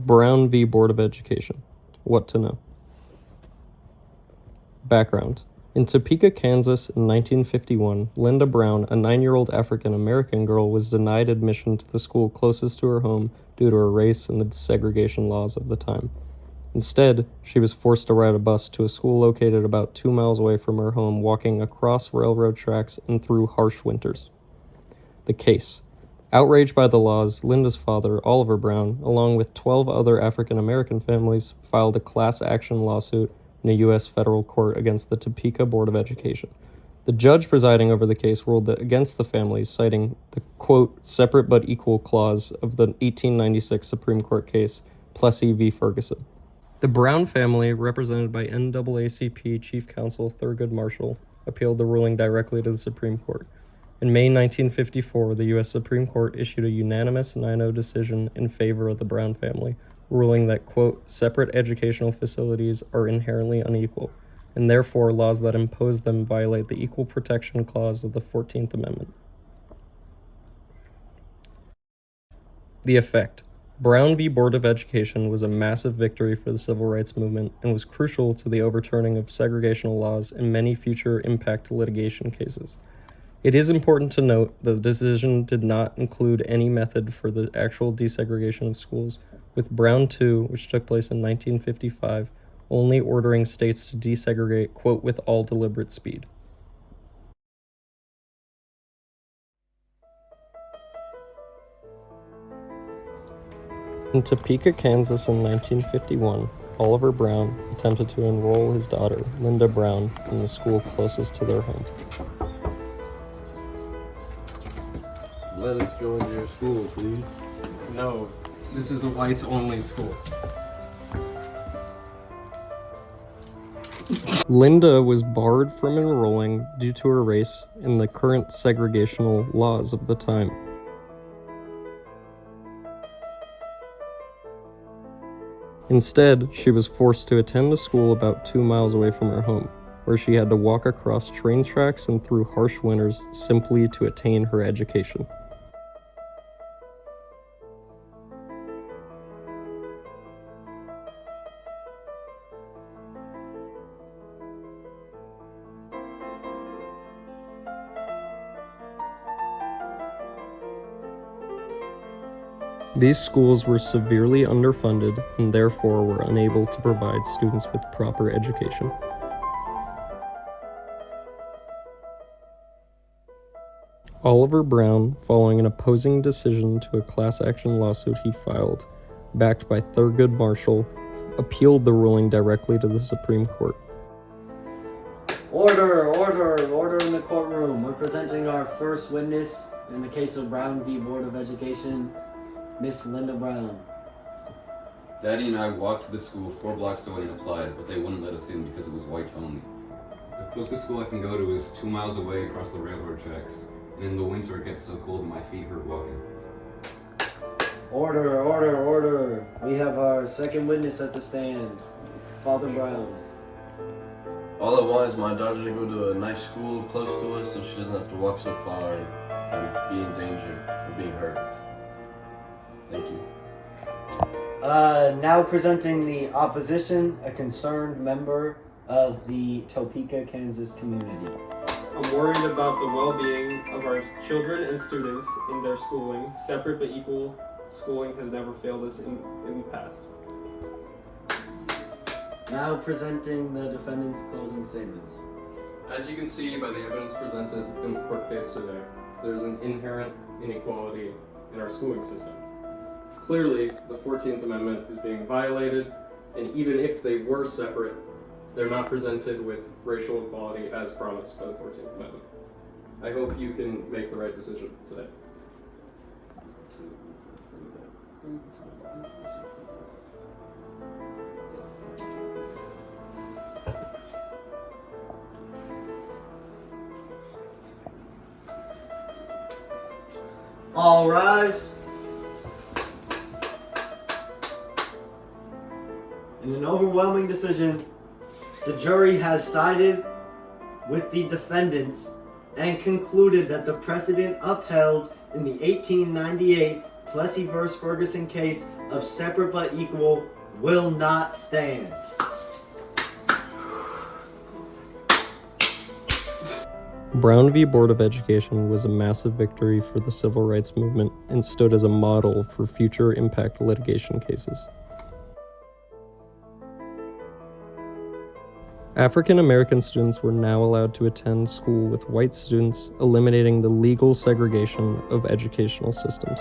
Brown v. Board of Education. What to know. Background. In Topeka, Kansas in 1951, Linda Brown, a 9-year-old African-American girl, was denied admission to the school closest to her home due to her race and the desegregation laws of the time. Instead, she was forced to ride a bus to a school located about 2 miles away from her home, walking across railroad tracks and through harsh winters. The case. Outraged by the laws, Linda's father, Oliver Brown, along with 12 other African-American families, filed a class action lawsuit in a U.S. federal court against the Topeka Board of Education. The judge presiding over the case ruled against the families, citing the, quote, separate but equal clause of the 1896 Supreme Court case, Plessy v. Ferguson. The Brown family, represented by NAACP Chief Counsel Thurgood Marshall, appealed the ruling directly to the Supreme Court. In May 1954, the U.S. Supreme Court issued a unanimous 9-0 decision in favor of the Brown family, ruling that, quote, separate educational facilities are inherently unequal, and therefore laws that impose them violate the Equal Protection Clause of the 14th Amendment. The effect. Brown v. Board of Education was a massive victory for the civil rights movement and was crucial to the overturning of segregational laws and many future impact litigation cases. It is important to note that the decision did not include any method for the actual desegregation of schools, with Brown 2, which took place in 1955, only ordering states to desegregate, quote, with all deliberate speed. In Topeka, Kansas in 1951, Oliver Brown attempted to enroll his daughter, Linda Brown, in the school closest to their home. Let us go into your school, please. No, this is a whites-only school. Linda was barred from enrolling due to her race and the current segregational laws of the time. Instead, she was forced to attend a school about 2 miles away from her home, where she had to walk across train tracks and through harsh winters simply to attain her education. These schools were severely underfunded and therefore were unable to provide students with proper education. Oliver Brown, following an opposing decision to a class action lawsuit he filed, backed by Thurgood Marshall, appealed the ruling directly to the Supreme Court. Order in the courtroom. We're presenting our first witness in the case of Brown v. Board of Education, Miss Linda Brown. Daddy and I walked to the school 4 blocks away and applied, but they wouldn't let us in because it was whites only. The closest school I can go to is 2 miles away across the railroad tracks, and in the winter it gets so cold my feet hurt walking. Order. We have our second witness at the stand, Father Brown. All I want is my daughter to go to a nice school close to us so she doesn't have to walk so far and be in danger of being hurt. Thank you. Now presenting the opposition, a concerned member of the Topeka, Kansas community. I'm worried about the well-being of our children and students in their schooling. Separate but equal schooling has never failed us in the past. Now presenting the defendant's closing statements. As you can see by the evidence presented in the court case today, there's an inherent inequality in our schooling system. Clearly, the 14th Amendment is being violated, and even if they were separate, they're not presented with racial equality as promised by the 14th Amendment. I hope you can make the right decision today. All rise. In an overwhelming decision, the jury has sided with the defendants and concluded that the precedent upheld in the 1898 Plessy vs. Ferguson case of separate but equal will not stand. Brown v. Board of Education was a massive victory for the civil rights movement and stood as a model for future impact litigation cases. African American students were now allowed to attend school with white students, eliminating the legal segregation of educational systems.